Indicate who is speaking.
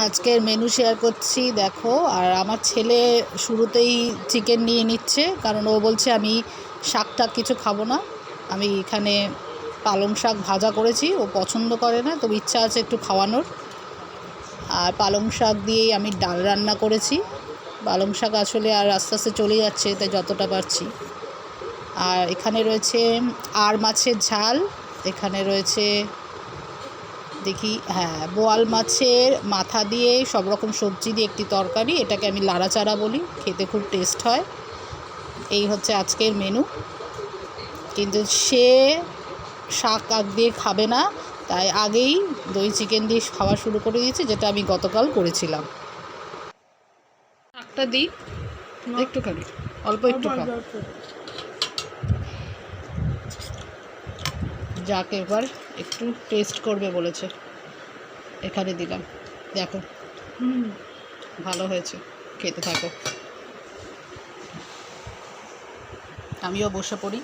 Speaker 1: আজকের menu share করছি দেখো। আর আমার ছেলে শুরুতেই চিকেন নিয়ে নিচ্ছে, কারণ ও বলছে আমি শাক টাক কিছু খাবো না। আমি এখানে পালং শাক ভাজা করেছি, ও পছন্দ করে না, তবে ইচ্ছা আছে একটু খাওয়ানোর। আর পালং শাক দিয়েই আমি ডাল রান্না করেছি। পালং শাক আসলে আর আস্তে আস্তে চলে যাচ্ছে, তাই যতটা পারছি। আর এখানে রয়েছে আর মাছের ঝাল, এখানে রয়েছে দেখি বোয়াল মাছের মাথা দিয়ে সব রকম সবজি দিয়ে একটি তরকারি, এটাকে আমি লাড়াচাড়া বলি, খেতে খুব টেস্ট হয়। এই হচ্ছে আজকের মেনু। কিন্তু সে শাক দিয়ে খাবে না, তাই আগেই দই চিকেন দিয়ে খাওয়া শুরু করে দিয়েছে, যেটা আমি গতকাল করেছিলাম। শাকটা দিই একটুখানি, অল্প একটু খাও। যাকে এবার একটু টেস্ট করবে বলেছে, এখানে দিলাম, দেখো ভালো হয়েছে, খেতে থাকো। আমিও বসে পড়ি।